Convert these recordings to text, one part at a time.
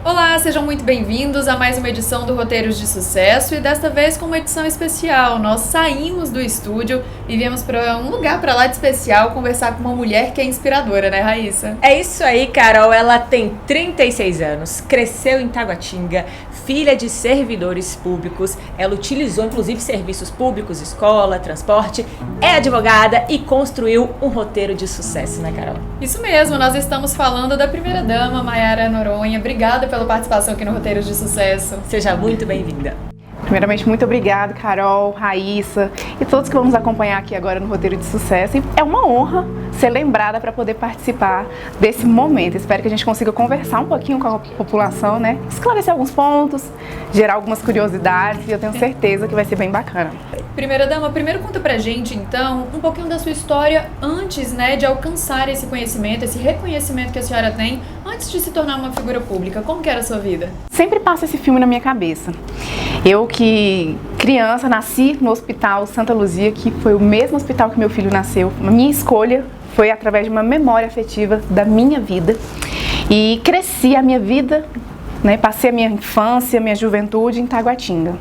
Olá, sejam muito bem-vindos a mais uma edição do Roteiros de Sucesso e desta vez com uma edição especial. Nós saímos do estúdio e viemos para um lugar para lá de especial conversar com uma mulher que é inspiradora, né, Raíssa? É isso aí, Carol. Ela tem 36 anos, cresceu em Taguatinga, filha de servidores públicos. Ela utilizou, inclusive, serviços públicos, escola, transporte, é advogada e construiu um roteiro de sucesso, né, Carol? Isso mesmo, nós estamos falando da primeira-dama, Mayara Noronha. Obrigada pela participação aqui no Roteiros de Sucesso. Seja muito bem-vinda. Primeiramente, muito obrigada, Carol, Raíssa e todos que vamos acompanhar aqui agora no Roteiro de Sucesso. E é uma honra ser lembrada para poder participar desse momento. Espero que a gente consiga conversar um pouquinho com a população, né? Esclarecer alguns pontos, gerar algumas curiosidades e eu tenho certeza que vai ser bem bacana. Primeira-dama, primeiro conta pra gente, então, um pouquinho da sua história antes, né, de alcançar esse conhecimento, esse reconhecimento que a senhora tem, antes de se tornar uma figura pública. Como que era a sua vida? Sempre passa esse filme na minha cabeça. Eu que, criança, nasci no Hospital Santa Luzia, que foi o mesmo hospital que meu filho nasceu. A minha escolha foi através de uma memória afetiva da minha vida. E cresci a minha vida, né, passei a minha infância, a minha juventude em Taguatinga.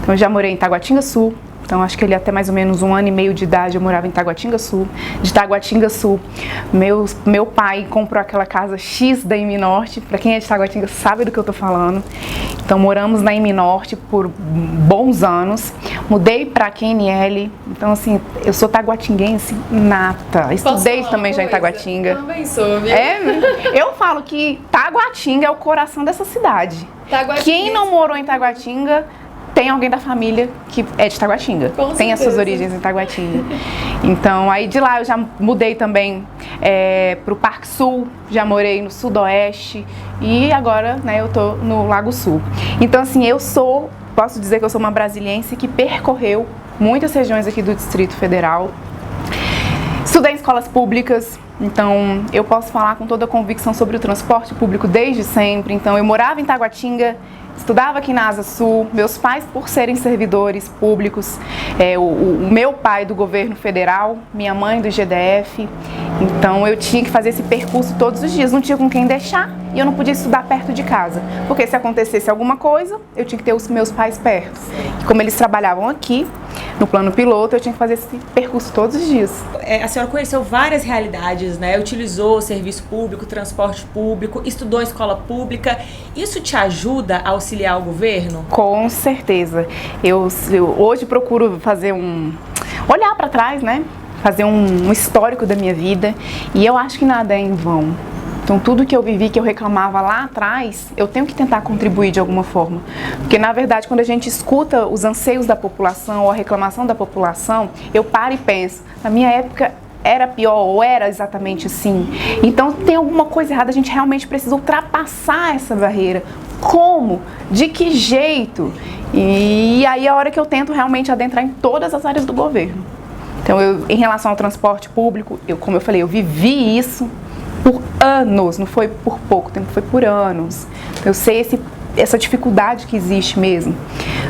Então eu já morei em Taguatinga Sul. Então, acho que ele até mais ou menos 1 ano e meio de idade eu morava em Taguatinga Sul. De Taguatinga Sul, meu pai comprou aquela casa X da IME Norte. Para quem é de Taguatinga sabe do que eu tô falando. Então, moramos na IME Norte por bons anos. Mudei para a QNL. Então, assim, eu sou taguatinguense nata. Estudei também já em Taguatinga. Também sou, viu? Eu falo que Taguatinga é o coração dessa cidade. Quem não morou em Taguatinga tem alguém da família que é de Taguatinga, tem as suas origens em Taguatinga. Então, aí de lá eu já mudei também para o Parque Sul, já morei no Sudoeste e agora, né, eu tô no Lago Sul. Então, assim, posso dizer que eu sou uma brasiliense que percorreu muitas regiões aqui do Distrito Federal. Estudei em escolas públicas, então eu posso falar com toda a convicção sobre o transporte público desde sempre. Então, eu morava em Taguatinga, estudava aqui na Asa Sul, meus pais, por serem servidores públicos, o meu pai do governo federal, minha mãe do GDF, então eu tinha que fazer esse percurso todos os dias, não tinha com quem deixar e eu não podia estudar perto de casa, porque se acontecesse alguma coisa, eu tinha que ter os meus pais perto. E como eles trabalhavam aqui, no plano piloto, eu tinha que fazer esse percurso todos os dias. A senhora conheceu várias realidades, né? Utilizou serviço público, transporte público, estudou em escola pública. Isso te ajuda a auxiliar o governo? Com certeza. Eu hoje procuro fazer olhar para trás, né? Fazer um histórico da minha vida e eu acho que nada é em vão. Então, tudo que eu vivi, que eu reclamava lá atrás, eu tenho que tentar contribuir de alguma forma. Porque, na verdade, quando a gente escuta os anseios da população ou a reclamação da população, eu paro e penso, na minha época era pior ou era exatamente assim. Então, tem alguma coisa errada, a gente realmente precisa ultrapassar essa barreira. Como? De que jeito? E aí é a hora que eu tento realmente adentrar em todas as áreas do governo. Então, em relação ao transporte público, como eu falei, eu vivi isso por anos, não foi por pouco tempo, foi por anos. Eu sei essa dificuldade que existe mesmo.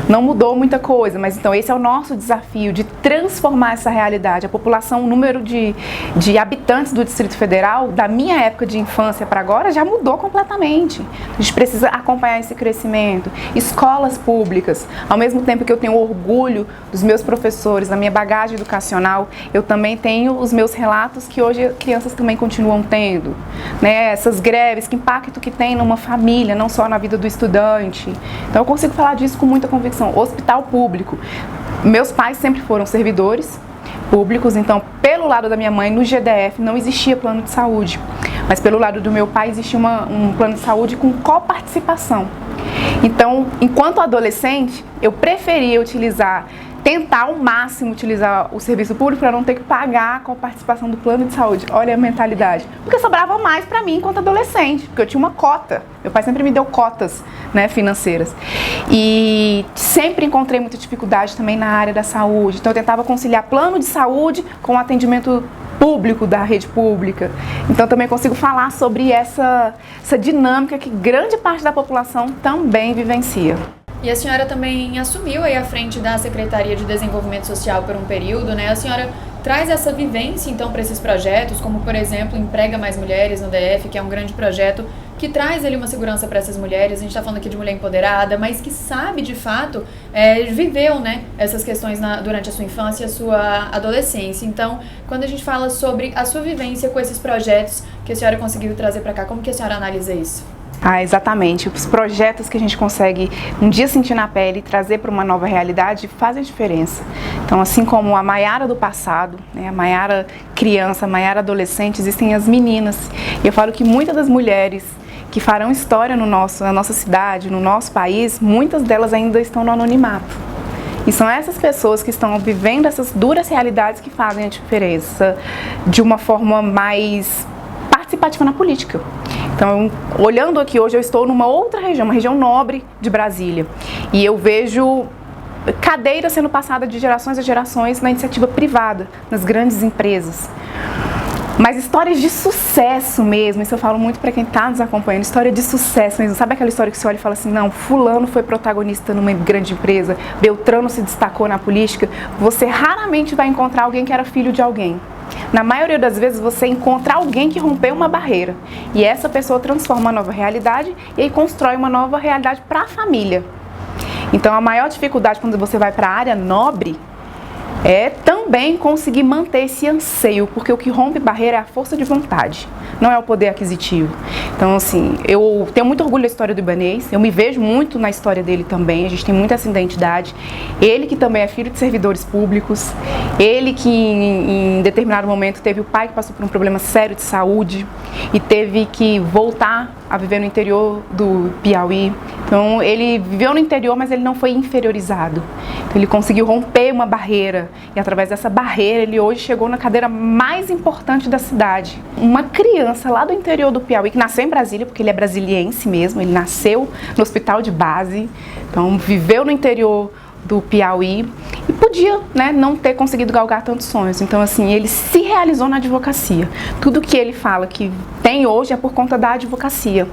Não mudou muita coisa, mas então esse é o nosso desafio de transformar essa realidade. A população, o número de habitantes do Distrito Federal, da minha época de infância para agora, já mudou completamente. A gente precisa acompanhar esse crescimento. Escolas públicas, ao mesmo tempo que eu tenho orgulho dos meus professores, da minha bagagem educacional, eu também tenho os meus relatos que hoje crianças também continuam tendo, né? Essas greves, que impacto que tem numa família, não só na vida do estudante. Então eu consigo falar disso com muita convicção. Hospital público. Meus pais sempre foram servidores públicos, então pelo lado da minha mãe, no GDF, não existia plano de saúde. Mas pelo lado do meu pai existia um plano de saúde com coparticipação. Então, enquanto adolescente, eu preferia tentar ao máximo utilizar o serviço público para não ter que pagar com a participação do plano de saúde. Olha a mentalidade. Porque sobrava mais para mim enquanto adolescente, porque eu tinha uma cota. Meu pai sempre me deu cotas, né, financeiras. E sempre encontrei muita dificuldade também na área da saúde. Então eu tentava conciliar plano de saúde com o atendimento público da rede pública. Então também consigo falar sobre essa dinâmica que grande parte da população também vivencia. E a senhora também assumiu aí à frente da Secretaria de Desenvolvimento Social por um período, né? A senhora traz essa vivência, então, para esses projetos, como, por exemplo, Emprega Mais Mulheres no DF, que é um grande projeto que que traz ali uma segurança para essas mulheres. A gente está falando aqui de mulher empoderada, mas que sabe de fato, viveu, né, essas questões durante a sua infância e a sua adolescência. Então, quando a gente fala sobre a sua vivência com esses projetos que a senhora conseguiu trazer para cá, como que a senhora analisa isso? Exatamente. Os projetos que a gente consegue um dia sentir na pele e trazer para uma nova realidade fazem a diferença. Então, assim como a Maiara do passado, né, a Maiara criança, a Maiara adolescente, existem as meninas. E eu falo que muitas das mulheres que farão história na nossa cidade, no nosso país, muitas delas ainda estão no anonimato. E são essas pessoas que estão vivendo essas duras realidades que fazem a diferença de uma forma mais participativa na política. Então, olhando aqui hoje, eu estou numa outra região, uma região nobre de Brasília, e eu vejo cadeiras sendo passadas de gerações a gerações na iniciativa privada, nas grandes empresas. Mas histórias de sucesso mesmo, isso eu falo muito para quem está nos acompanhando, história de sucesso mesmo. Sabe aquela história que você olha e fala assim, não, fulano foi protagonista numa grande empresa, Beltrano se destacou na política? Você raramente vai encontrar alguém que era filho de alguém. Na maioria das vezes você encontra alguém que rompeu uma barreira e essa pessoa transforma uma nova realidade e aí constrói uma nova realidade para a família. Então a maior dificuldade quando você vai para a área nobre é também conseguir manter esse anseio, porque o que rompe barreira é a força de vontade, não é o poder aquisitivo. Então, assim, eu tenho muito orgulho da história do Ibanez, eu me vejo muito na história dele também, a gente tem muita essa identidade. Ele que também é filho de servidores públicos, ele que em determinado momento teve o pai que passou por um problema sério de saúde e teve que voltar a viver no interior do Piauí. Então, ele viveu no interior, mas ele não foi inferiorizado. Então, ele conseguiu romper uma barreira e através dessa barreira ele hoje chegou na cadeira mais importante da cidade. Uma criança lá do interior do Piauí, que nasceu em Brasília, porque ele é brasiliense mesmo, ele nasceu no hospital de base, então viveu no interior do Piauí e podia, né, não ter conseguido galgar tantos sonhos. Então, assim, ele se realizou na advocacia. Tudo que ele fala que tem hoje é por conta da advocacia.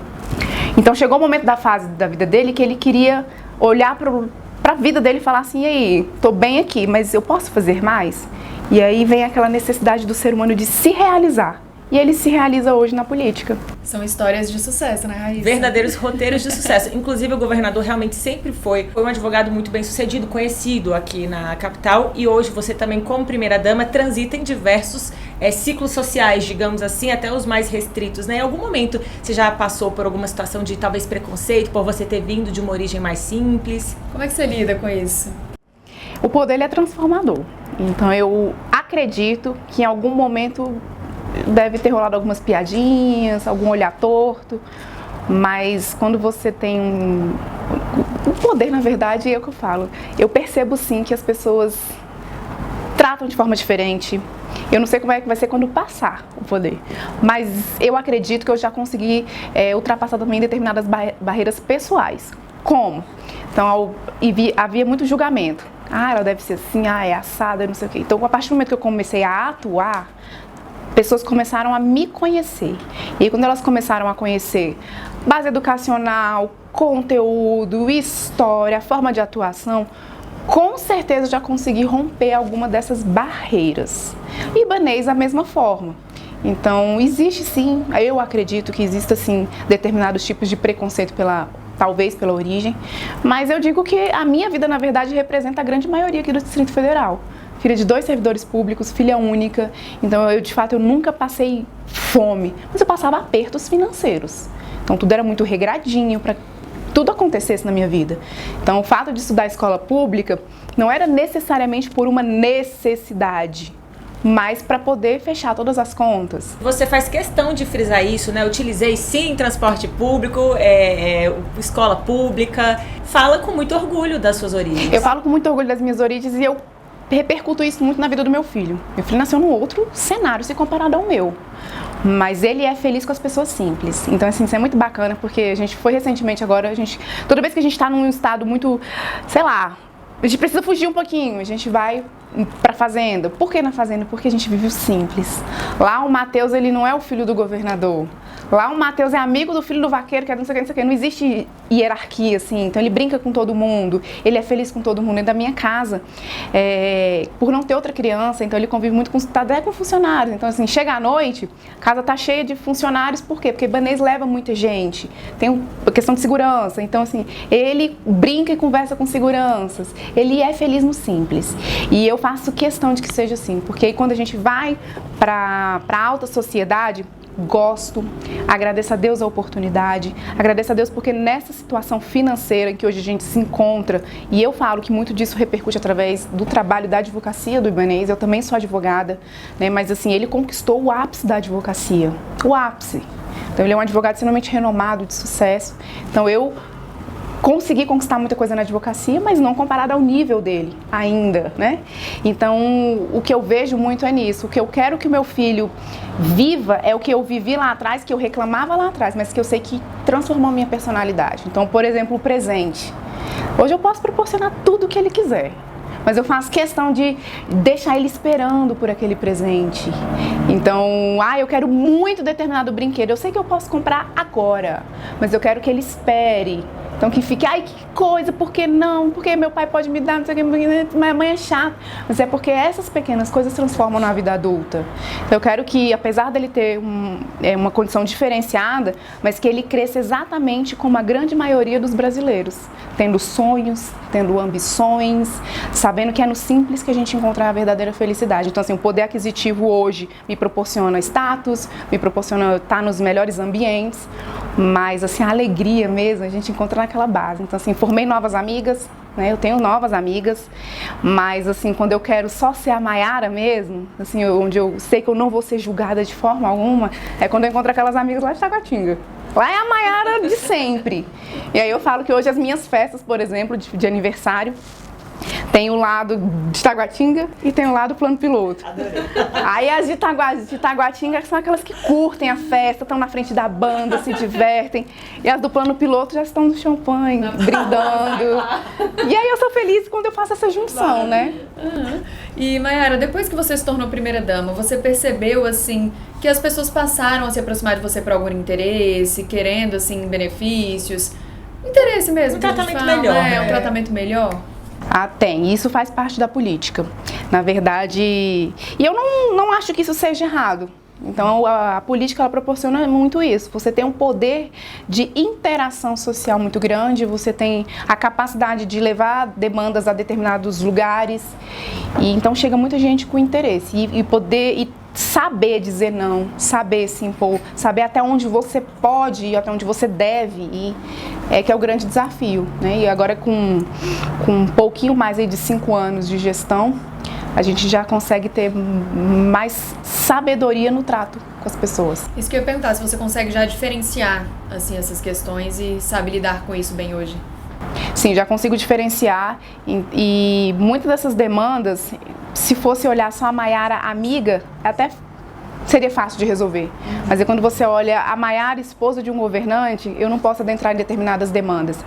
Então, chegou o momento da fase da vida dele que ele queria olhar para a vida dele e falar assim, e aí, tô bem aqui, mas eu posso fazer mais? E aí vem aquela necessidade do ser humano de se realizar. E ele se realiza hoje na política. São histórias de sucesso, né, Raíssa? Verdadeiros roteiros de sucesso. Inclusive, o governador realmente sempre foi um advogado muito bem sucedido, conhecido aqui na capital. E hoje você também, como primeira-dama, transita em diversos ciclos sociais, digamos assim, até os mais restritos, né? Em algum momento você já passou por alguma situação de talvez preconceito, por você ter vindo de uma origem mais simples? Como é que você lida com isso? O poder ele é transformador. Então, eu acredito que em algum momento deve ter rolado algumas piadinhas, algum olhar torto, mas quando você tem um poder, na verdade, é o que eu falo. Eu percebo sim que as pessoas tratam de forma diferente. Eu não sei como é que vai ser quando passar o poder, mas eu acredito que eu já consegui ultrapassar também determinadas barreiras pessoais. Como? Então, havia muito julgamento. Ela deve ser assim, é assada, não sei o quê. Então, a partir do momento que eu comecei a atuar, pessoas começaram a me conhecer. E aí, quando elas começaram a conhecer base educacional, conteúdo, história, forma de atuação, com certeza já consegui romper alguma dessas barreiras. E Ibanez da mesma forma. Então, existe sim, eu acredito que exista sim determinados tipos de preconceito talvez pela origem, mas eu digo que a minha vida, na verdade, representa a grande maioria aqui do Distrito Federal. Filha de 2 servidores públicos, filha única, então de fato eu nunca passei fome, mas eu passava apertos financeiros. Então tudo era muito regradinho para tudo acontecesse na minha vida. Então o fato de estudar escola pública não era necessariamente por uma necessidade, mas para poder fechar todas as contas. Você faz questão de frisar isso, né? Utilizei sim transporte público, escola pública. Fala com muito orgulho das suas origens. Eu falo com muito orgulho das minhas origens e eu repercuto isso muito na vida do meu filho. Meu filho nasceu num outro cenário se comparado ao meu, mas ele é feliz com as pessoas simples. Então, assim, isso é muito bacana, porque a gente foi recentemente agora, toda vez que a gente está num estado muito, sei lá, a gente precisa fugir um pouquinho, a gente vai pra fazenda. Por que na fazenda? Porque a gente vive o simples. Lá o Matheus, ele não é o filho do governador. Lá o Matheus é amigo do filho do vaqueiro, que é não sei o que, não sei o que. Não existe hierarquia, assim. Então ele brinca com todo mundo, ele é feliz com todo mundo. Dentro da minha casa, por não ter outra criança, então ele convive muito até com funcionários. Então assim, chega à noite, a casa tá cheia de funcionários, por quê? Porque Ibanez leva muita gente, tem a questão de segurança. Então assim, ele brinca e conversa com seguranças, ele é feliz no simples. E eu faço questão de que seja assim, porque aí quando a gente vai para a alta sociedade, gosto, agradeço a Deus a oportunidade, agradeço a Deus porque nessa situação financeira em que hoje a gente se encontra, e eu falo que muito disso repercute através do trabalho da advocacia do Ibanez, eu também sou advogada, né, mas assim, ele conquistou o ápice da advocacia, o ápice. Então ele é um advogado extremamente renomado, de sucesso, então eu consegui conquistar muita coisa na advocacia, mas não comparado ao nível dele ainda, né? Então, o que eu vejo muito é nisso. O que eu quero que o meu filho viva é o que eu vivi lá atrás, que eu reclamava lá atrás, mas que eu sei que transformou a minha personalidade. Então, por exemplo, o presente. Hoje eu posso proporcionar tudo o que ele quiser, mas eu faço questão de deixar ele esperando por aquele presente. Então, eu quero muito determinado brinquedo. Eu sei que eu posso comprar agora, mas eu quero que ele espere. Então que fique, que coisa, por que não? Porque meu pai pode me dar, não sei o que, minha mãe é chata. Mas é porque essas pequenas coisas transformam na vida adulta. Então eu quero que, apesar dele ter uma condição diferenciada, mas que ele cresça exatamente como a grande maioria dos brasileiros. Tendo sonhos, tendo ambições, sabendo que é no simples que a gente encontra a verdadeira felicidade. Então assim, o poder aquisitivo hoje me proporciona status, me proporciona estar nos melhores ambientes, mas assim, a alegria mesmo a gente encontra naquela base. Então assim, formei novas amigas, né? Eu tenho novas amigas, mas assim, quando eu quero só ser a Maiara mesmo, assim, onde eu sei que eu não vou ser julgada de forma alguma, é quando eu encontro aquelas amigas lá de Taguatinga. Lá é a Maiara de sempre. E aí eu falo que hoje as minhas festas, por exemplo, de aniversário, tem o lado de Taguatinga e tem o lado Plano Piloto. Adorei. Aí as de Taguatinga são aquelas que curtem a festa, estão na frente da banda, se divertem. E as do Plano Piloto já estão no champanhe, brindando. E aí eu sou feliz quando eu faço essa junção, né? Uhum. E Maiara, depois que você se tornou primeira-dama, você percebeu, assim, que as pessoas passaram a se aproximar de você por algum interesse, querendo, assim, benefícios? Interesse mesmo. Um tratamento melhor. Um tratamento melhor? Tem. Isso faz parte da política. Na verdade, e eu não acho que isso seja errado. Então, a política ela proporciona muito isso. Você tem um poder de interação social muito grande, você tem a capacidade de levar demandas a determinados lugares. E então, chega muita gente com interesse. E saber dizer não, saber se impor, saber até onde você pode ir, até onde você deve ir, que é o grande desafio, né? E agora com um pouquinho mais aí de 5 anos de gestão, a gente já consegue ter mais sabedoria no trato com as pessoas. Isso que eu ia perguntar, se você consegue já diferenciar assim, essas questões e sabe lidar com isso bem hoje. Sim, já consigo diferenciar e muitas dessas demandas, se fosse olhar só a Maiara amiga, até seria fácil de resolver. Mas é quando você olha a Maiara, esposa de um governante, eu não posso adentrar em determinadas demandas.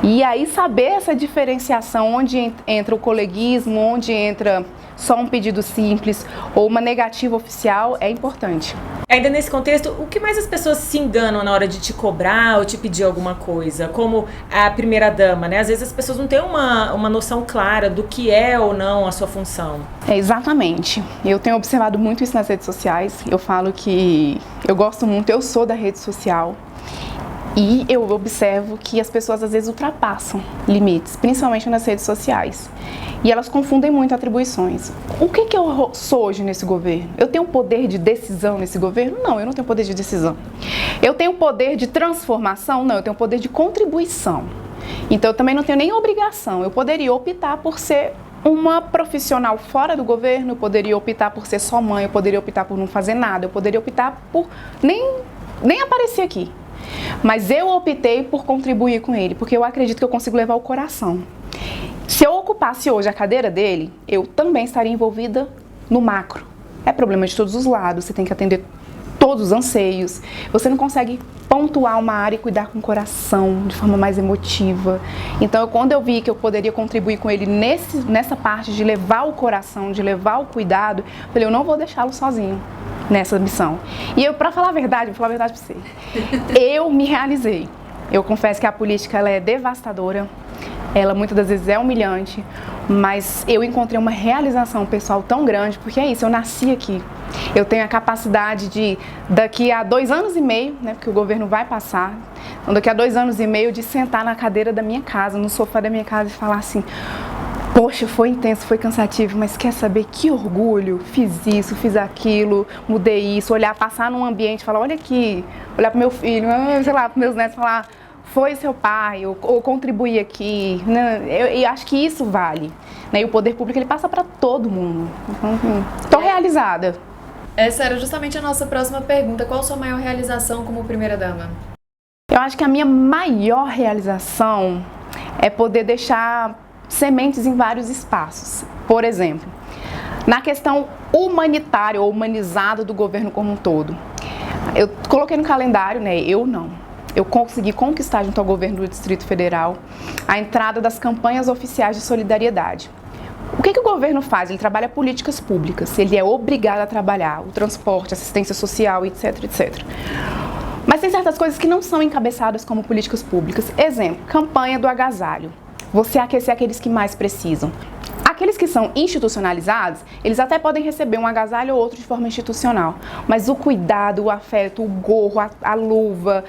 E aí saber essa diferenciação, onde entra o coleguismo, onde entra só um pedido simples ou uma negativa oficial, é importante. Ainda nesse contexto, o que mais as pessoas se enganam na hora de te cobrar ou te pedir alguma coisa? Como a primeira-dama, né? Às vezes as pessoas não têm uma noção clara do que é ou não a sua função. Exatamente. Eu tenho observado muito isso nas redes sociais. Eu falo que eu gosto muito, eu sou da rede social. E eu observo que as pessoas às vezes ultrapassam limites, principalmente nas redes sociais. E elas confundem muito atribuições. O que eu sou hoje nesse governo? Eu tenho poder de decisão nesse governo? Não, eu não tenho poder de decisão. Eu tenho poder de transformação? Não, eu tenho poder de contribuição. Então eu também não tenho nem obrigação. Eu poderia optar por ser uma profissional fora do governo, eu poderia optar por ser só mãe, eu poderia optar por não fazer nada, eu poderia optar por nem aparecer aqui. Mas eu optei por contribuir com ele, porque eu acredito que eu consigo levar o coração. Se eu ocupasse hoje a cadeira dele, eu também estaria envolvida no macro. É problema de todos os lados, você tem que atender todos os anseios. Você não consegue pontuar uma área e cuidar com o coração, de forma mais emotiva. Então, quando eu vi que eu poderia contribuir com ele nessa parte de levar o coração, de levar o cuidado, eu falei, eu não vou deixá-lo sozinho. nessa missão. E eu, para falar a verdade, vou falar a verdade para você, eu me realizei. Eu confesso que a política ela é devastadora, ela muitas das vezes é humilhante, mas eu encontrei uma realização pessoal tão grande, porque é isso, eu nasci aqui. Eu tenho a capacidade de, daqui a 2 anos e meio, né, porque o governo vai passar, então daqui a 2 anos e meio, de sentar na cadeira da minha casa, no sofá da minha casa e falar assim: poxa, foi intenso, foi cansativo, mas quer saber, que orgulho, fiz isso, fiz aquilo, mudei isso, olhar, passar num ambiente, falar, olha aqui, olhar pro meu filho, sei lá, pros meus netos, falar, foi seu pai, ou contribuí aqui, né? Eu acho que isso vale, né? E o poder público, ele passa para todo mundo, então, tô realizada. Essa era justamente a nossa próxima pergunta, qual a sua maior realização como primeira-dama? Eu acho que a minha maior realização é poder deixar sementes em vários espaços. Por exemplo, na questão humanitária ou humanizada do governo como um todo. Eu coloquei no calendário, né? Eu consegui conquistar junto ao governo do Distrito Federal a entrada das campanhas oficiais de solidariedade. O que o governo faz? Ele trabalha políticas públicas, ele é obrigado a trabalhar o transporte, assistência social, etc, etc. Mas tem certas coisas que não são encabeçadas como políticas públicas. Exemplo, campanha do agasalho. Você aquecer aqueles que mais precisam. Aqueles que são institucionalizados, eles até podem receber um agasalho ou outro de forma institucional, mas o cuidado, o afeto, o gorro, a luva,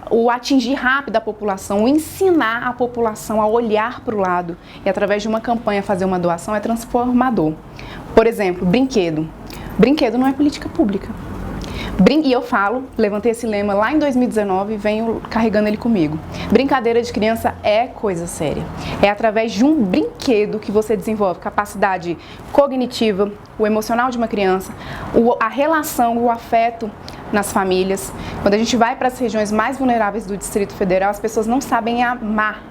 o atingir rápido a população, o ensinar a população a olhar para o lado e através de uma campanha fazer uma doação é transformador. Por exemplo, brinquedo. Brinquedo não é política pública. E eu falo, levantei esse lema lá em 2019 e venho carregando ele comigo. Brincadeira de criança é coisa séria. É através de um brinquedo que você desenvolve capacidade cognitiva, o emocional de uma criança, a relação, o afeto nas famílias. Quando a gente vai para as regiões mais vulneráveis do Distrito Federal, as pessoas não sabem amar.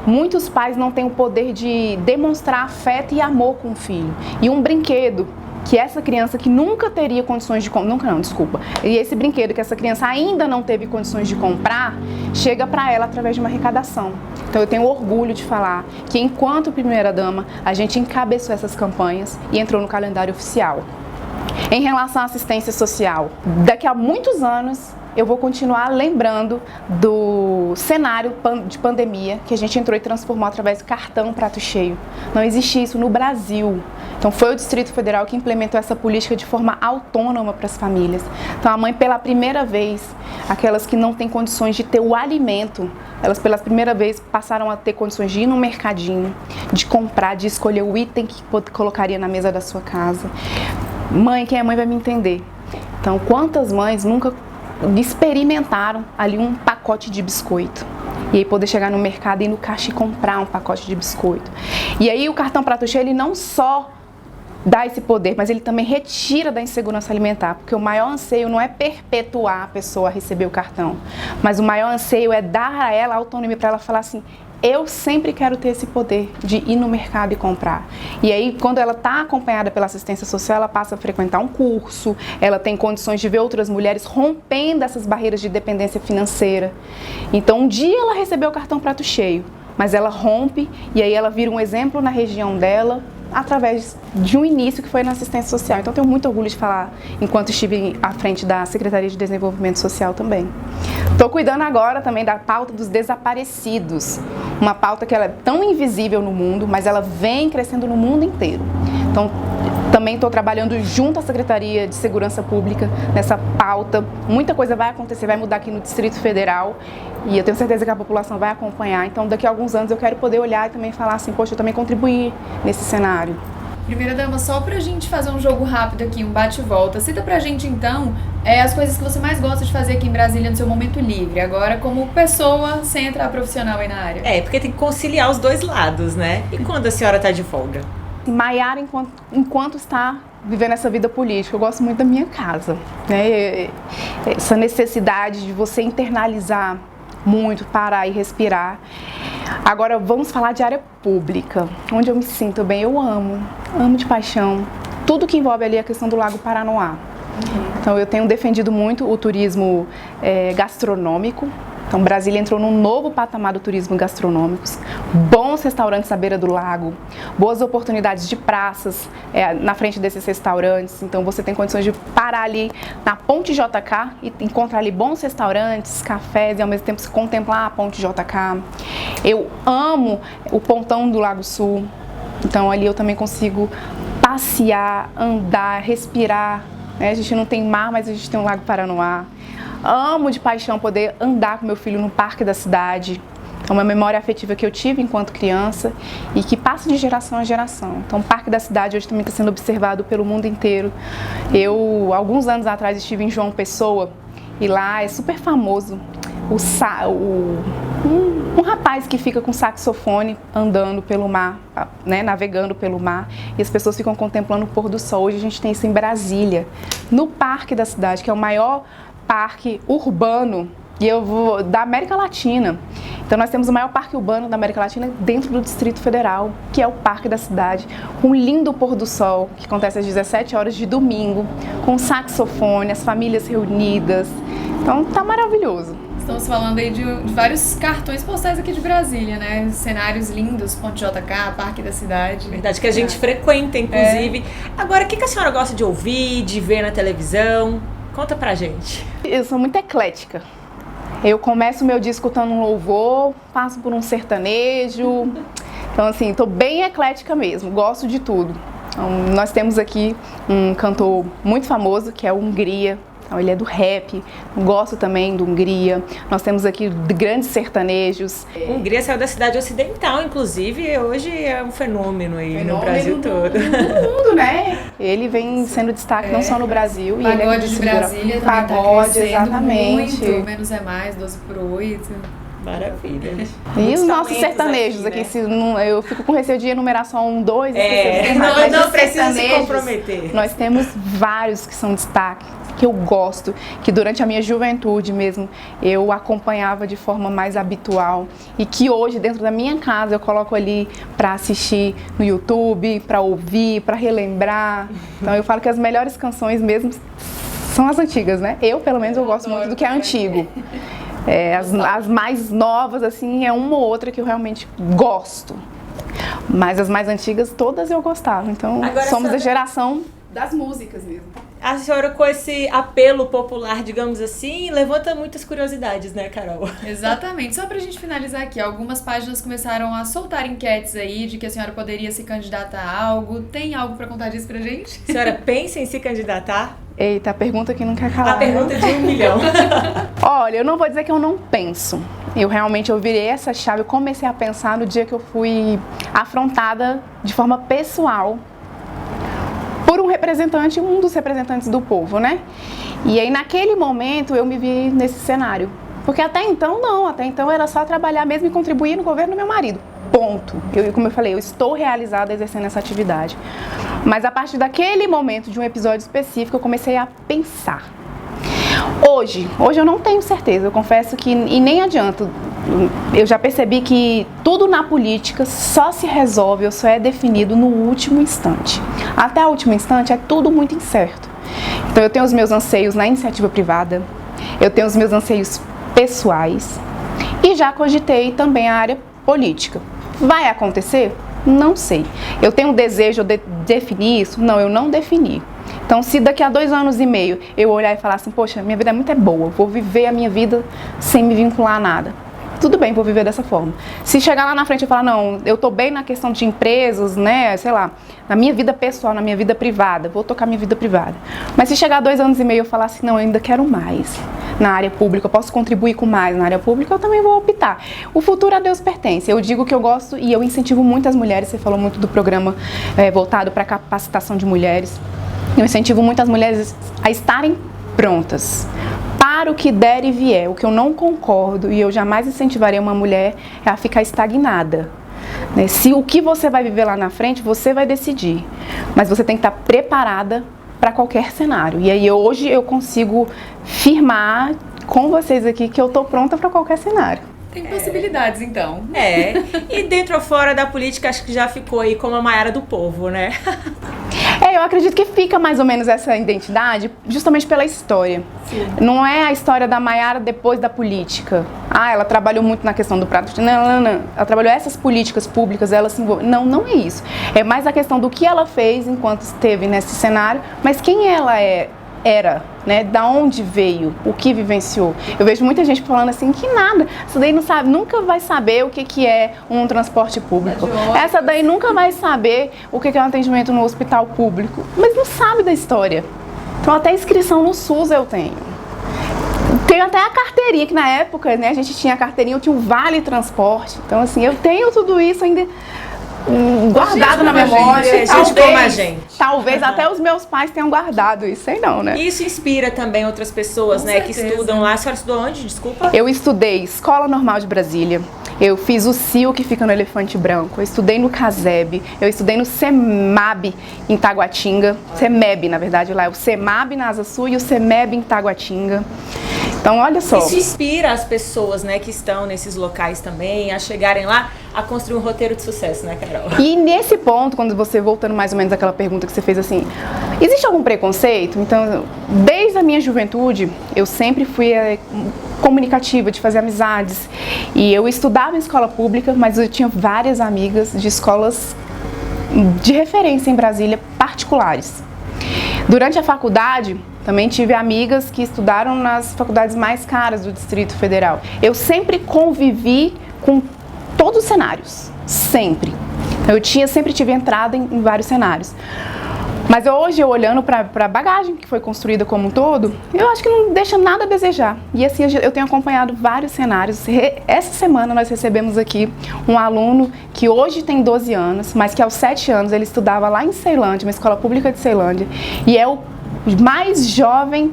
Muitos pais não têm o poder de demonstrar afeto e amor com o filho. E um brinquedo que essa criança que nunca teria condições de e esse brinquedo que essa criança ainda não teve condições de comprar, chega para ela através de uma arrecadação. Então eu tenho orgulho de falar que enquanto primeira-dama, a gente encabeçou essas campanhas e entrou no calendário oficial. Em relação à assistência social, daqui a muitos anos eu vou continuar lembrando do cenário de pandemia que a gente entrou e transformou através do cartão prato cheio. Não existe isso no Brasil. Então foi o Distrito Federal que implementou essa política de forma autônoma para as famílias. Então a mãe, pela primeira vez, aquelas que não têm condições de ter o alimento, elas pela primeira vez passaram a ter condições de ir no mercadinho, de comprar, de escolher o item que colocaria na mesa da sua casa. Mãe, quem é mãe vai me entender. Então quantas mães nunca experimentaram ali um pacote de biscoito? E aí poder chegar no mercado e ir no caixa e comprar um pacote de biscoito. E aí o cartão prato cheio, ele não só dá esse poder, mas ele também retira da insegurança alimentar, porque o maior anseio não é perpetuar a pessoa a receber o cartão, mas o maior anseio é dar a ela a autonomia para ela falar assim: eu sempre quero ter esse poder de ir no mercado e comprar. E aí, quando ela está acompanhada pela assistência social, ela passa a frequentar um curso, ela tem condições de ver outras mulheres rompendo essas barreiras de dependência financeira. Então, um dia ela recebeu o cartão prato cheio, mas ela rompe e aí ela vira um exemplo na região dela, através de um início que foi na assistência social. Então, eu tenho muito orgulho de falar, enquanto estive à frente da Secretaria de Desenvolvimento Social também. Estou cuidando agora também da pauta dos desaparecidos, uma pauta que ela é tão invisível no mundo, mas ela vem crescendo no mundo inteiro. Então, também estou trabalhando junto à Secretaria de Segurança Pública nessa pauta. Muita coisa vai acontecer, vai mudar aqui no Distrito Federal e eu tenho certeza que a população vai acompanhar. Então, daqui a alguns anos eu quero poder olhar e também falar assim: poxa, eu também contribuí nesse cenário. Primeira-dama, só pra gente fazer um jogo rápido aqui, um bate e volta, cita pra gente então as coisas que você mais gosta de fazer aqui em Brasília no seu momento livre, agora como pessoa sem entrar profissional aí na área. Porque tem que conciliar os dois lados, né? E quando a senhora tá de folga? Maiara, enquanto está vivendo essa vida política, eu gosto muito da minha casa, né? Essa necessidade de você internalizar muito, parar e respirar. Agora vamos falar de área pública, onde eu me sinto bem. Eu amo de paixão tudo que envolve ali a questão do Lago Paranoá. Então eu tenho defendido muito o turismo gastronômico, Então, Brasília entrou num novo patamar do turismo gastronômico, bons restaurantes à beira do lago, boas oportunidades de praças na frente desses restaurantes. Então, você tem condições de parar ali na Ponte JK e encontrar ali bons restaurantes, cafés e ao mesmo tempo se contemplar a Ponte JK. Eu amo o Pontão do Lago Sul. Então, ali eu também consigo passear, andar, respirar. A gente não tem mar, mas a gente tem um Lago Paranoá. Amo de paixão poder andar com meu filho no parque da cidade. É uma memória afetiva que eu tive enquanto criança e que passa de geração a geração. Então, o Parque da Cidade hoje também está sendo observado pelo mundo inteiro. Eu, alguns anos atrás, estive em João Pessoa e lá é super famoso um rapaz que fica com saxofone andando pelo mar, né, navegando pelo mar, e as pessoas ficam contemplando o pôr do sol. Hoje a gente tem isso em Brasília, no Parque da Cidade, que é o maior parque urbano da América Latina. Então nós temos o maior parque urbano da América Latina dentro do Distrito Federal, que é o Parque da Cidade, com um lindo pôr do sol, que acontece às 17 horas de domingo, com saxofone, as famílias reunidas. Então tá maravilhoso. Estamos falando aí de vários cartões postais aqui de Brasília, né? Cenários lindos, Ponte JK, Parque da Cidade. Verdade, que a gente frequenta, inclusive. Agora, o que a senhora gosta de ouvir, de ver na televisão? Conta pra gente. Eu sou muito eclética. Eu começo o meu dia escutando um louvor, passo por um sertanejo. Então, assim, tô bem eclética mesmo, gosto de tudo. Então, nós temos aqui um cantor muito famoso, que é o Hungria. Então, ele é do rap, gosto também do Hungria. Nós temos aqui grandes sertanejos. Hungria saiu da cidade ocidental, inclusive, hoje é um fenômeno aí no Brasil todo. No mundo, né? Ele vem sendo destaque não só no Brasil. Pagode e ele de Brasília também pagode, tá exatamente. Muito, menos é mais, 12/8. Maravilha. E os nossos sertanejos aqui, né? Eu fico com receio de enumerar só um, dois. Não precisa se comprometer. Nós temos vários que são destaque, que eu gosto, que durante a minha juventude mesmo eu acompanhava de forma mais habitual e que hoje dentro da minha casa eu coloco ali para assistir no YouTube, para ouvir, para relembrar. Então eu falo que as melhores canções mesmo são as antigas, né? Eu, pelo menos, eu gosto muito do que é antigo. As mais novas, assim, é uma ou outra que eu realmente gosto. Mas as mais antigas, todas eu gostava. Então, agora, somos a geração das músicas mesmo. A senhora, com esse apelo popular, digamos assim, levanta muitas curiosidades, né, Carol? Exatamente. Só pra gente finalizar aqui, algumas páginas começaram a soltar enquetes aí de que a senhora poderia se candidatar a algo. Tem algo pra contar disso pra gente? A senhora pensa em se candidatar? Eita, a pergunta que não quer calar. A pergunta de 1 milhão. Olha, eu não vou dizer que eu não penso. Eu virei essa chave, eu comecei a pensar no dia que eu fui afrontada de forma pessoal por um dos representantes do povo, né? E aí naquele momento eu me vi nesse cenário. Porque até então era só trabalhar mesmo e contribuir no governo do meu marido. Ponto. Como eu falei, eu estou realizada exercendo essa atividade. Mas a partir daquele momento, de um episódio específico, eu comecei a pensar. Hoje eu não tenho certeza, eu confesso que, e nem adianta, eu já percebi que tudo na política só se resolve ou só é definido no último instante. Até o último instante é tudo muito incerto. Então eu tenho os meus anseios na iniciativa privada, eu tenho os meus anseios pessoais e já cogitei também a área política. Vai acontecer? Não sei. Eu tenho um desejo de definir isso? Não, eu não defini. Então, se daqui a 2 anos e meio eu olhar e falar assim, poxa, minha vida é muito boa, vou viver a minha vida sem me vincular a nada. Tudo bem, vou viver dessa forma. Se chegar lá na frente e falar, não, eu tô bem na questão de empresas, né, sei lá, na minha vida pessoal, na minha vida privada, vou tocar minha vida privada. Mas se chegar a 2 anos e meio e eu falar assim, não, eu ainda quero mais na área pública, eu posso contribuir com mais na área pública, eu também vou optar. O futuro a Deus pertence. Eu digo que eu gosto e eu incentivo muito as mulheres, você falou muito do programa voltado para a capacitação de mulheres. Eu incentivo muito as mulheres a estarem prontas para o que der e vier. O que eu não concordo e eu jamais incentivaria uma mulher é a ficar estagnada. Se o que você vai viver lá na frente, você vai decidir. Mas você tem que estar preparada para qualquer cenário. E aí hoje eu consigo firmar com vocês aqui que eu estou pronta para qualquer cenário. Tem possibilidades, então. E dentro ou fora da política, acho que já ficou aí como a Maiara do povo, né? Eu acredito que fica mais ou menos essa identidade justamente pela história. Sim. Não é a história da Maiara depois da política. Ela trabalhou muito na questão do prato. Não. Ela trabalhou essas políticas públicas, ela se envolveu. Não é isso. É mais a questão do que ela fez enquanto esteve nesse cenário, mas quem ela era, né? Da onde veio, o que vivenciou. Eu vejo muita gente falando assim que nada, essa daí não sabe, nunca vai saber o que é um transporte público. Essa daí nunca vai saber o que é um atendimento no hospital público, mas não sabe da história. Então até inscrição no SUS eu tenho. Tenho até a carteirinha, que na época, né, a gente tinha a carteirinha, eu tinha um vale transporte. Então assim, eu tenho tudo isso ainda guardado na memória. Talvez até os meus pais tenham guardado isso, sei não, né? Isso inspira também outras pessoas, né, que estudam lá. A senhora estudou onde, desculpa? Eu estudei Escola Normal de Brasília. Eu fiz o CIO, que fica no Elefante Branco. Eu estudei no CASEB. Eu estudei no CEMAB em Taguatinga. CEMEB, na verdade, lá é o CEMAB na Asa Sul e o CEMEB em Taguatinga. Então, olha só. Isso inspira as pessoas, né, que estão nesses locais também a chegarem lá a construir um roteiro de sucesso, né, Carol? E nesse ponto, quando você, voltando mais ou menos àquela pergunta que você fez assim, existe algum preconceito? Então, desde a minha juventude, eu sempre fui comunicativa, de fazer amizades. E eu estudava em escola pública, mas eu tinha várias amigas de escolas de referência em Brasília, particulares. Durante a faculdade, também tive amigas que estudaram nas faculdades mais caras do Distrito Federal. Eu sempre convivi com todos os cenários, sempre. Eu sempre tive entrada em vários cenários. Mas hoje, olhando para a bagagem que foi construída como um todo, eu acho que não deixa nada a desejar. E assim, eu tenho acompanhado vários cenários. Essa semana nós recebemos aqui um aluno que hoje tem 12 anos, mas que aos 7 anos ele estudava lá em Ceilândia, uma escola pública de Ceilândia, e é o mais jovem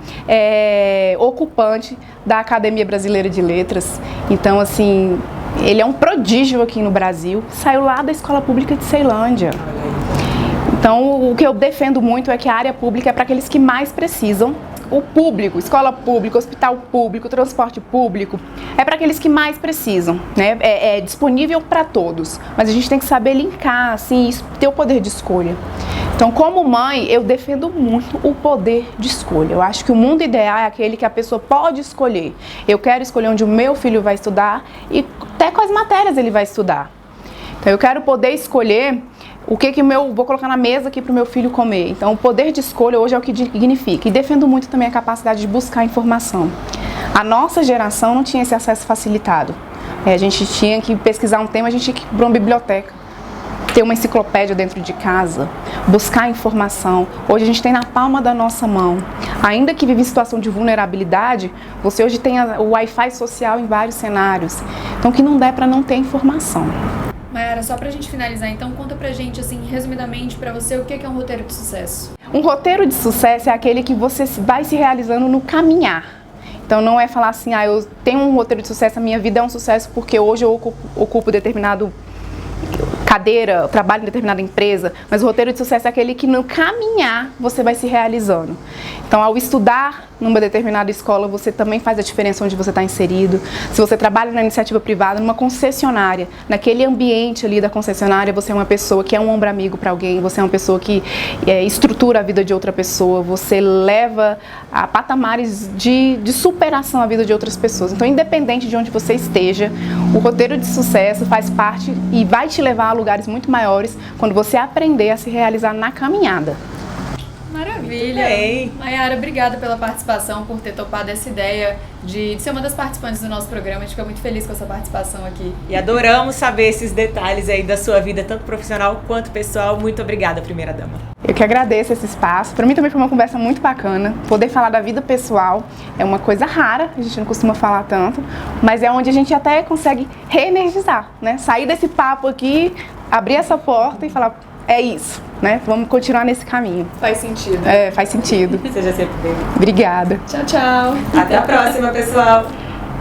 ocupante da Academia Brasileira de Letras. Então, assim, ele é um prodígio aqui no Brasil, saiu lá da escola pública de Ceilândia. Então, o que eu defendo muito é que a área pública é para aqueles que mais precisam. O público, escola pública, hospital público, transporte público, é para aqueles que mais precisam, né? É disponível para todos, mas a gente tem que saber linkar, assim, ter o poder de escolha. Então, como mãe, eu defendo muito o poder de escolha. Eu acho que o mundo ideal é aquele que a pessoa pode escolher. Eu quero escolher onde o meu filho vai estudar e até quais matérias ele vai estudar. Então, eu quero poder escolher o que vou colocar na mesa aqui para o meu filho comer. Então, o poder de escolha hoje é o que significa. E defendo muito também a capacidade de buscar informação. A nossa geração não tinha esse acesso facilitado. A gente tinha que pesquisar um tema, a gente tinha que ir para uma biblioteca, ter uma enciclopédia dentro de casa, buscar informação. Hoje a gente tem na palma da nossa mão. Ainda que vive em situação de vulnerabilidade, você hoje tem o Wi-Fi social em vários cenários. Então, que não dá para não ter informação. Maiara, só pra gente finalizar, então, conta pra gente, assim, resumidamente, pra você, o que é um roteiro de sucesso? Um roteiro de sucesso é aquele que você vai se realizando no caminhar. Então, não é falar assim, eu tenho um roteiro de sucesso, a minha vida é um sucesso porque hoje eu ocupo determinado cadeira, trabalho em determinada empresa, mas o roteiro de sucesso é aquele que no caminhar você vai se realizando. Então, ao estudar numa determinada escola, você também faz a diferença onde você está inserido. Se você trabalha na iniciativa privada, numa concessionária, naquele ambiente ali da concessionária, você é uma pessoa que é um ombro amigo para alguém, você é uma pessoa que estrutura a vida de outra pessoa, você leva a patamares de superação a vida de outras pessoas. Então, independente de onde você esteja, o roteiro de sucesso faz parte e vai te levar a lugares muito maiores quando você aprender a se realizar na caminhada. Maravilha! Maiara, obrigada pela participação, por ter topado essa ideia de ser uma das participantes do nosso programa. A gente fica muito feliz com essa participação aqui. E adoramos saber esses detalhes aí da sua vida, tanto profissional quanto pessoal. Muito obrigada, primeira dama. Eu que agradeço esse espaço. Para mim também foi uma conversa muito bacana. Poder falar da vida pessoal é uma coisa rara, a gente não costuma falar tanto, mas é onde a gente até consegue reenergizar, né? Sair desse papo aqui, abrir essa porta e falar, é isso, né? Vamos continuar nesse caminho. Faz sentido. Faz sentido. Seja sempre bem. Obrigada. Tchau, tchau. Até a próxima, pessoal.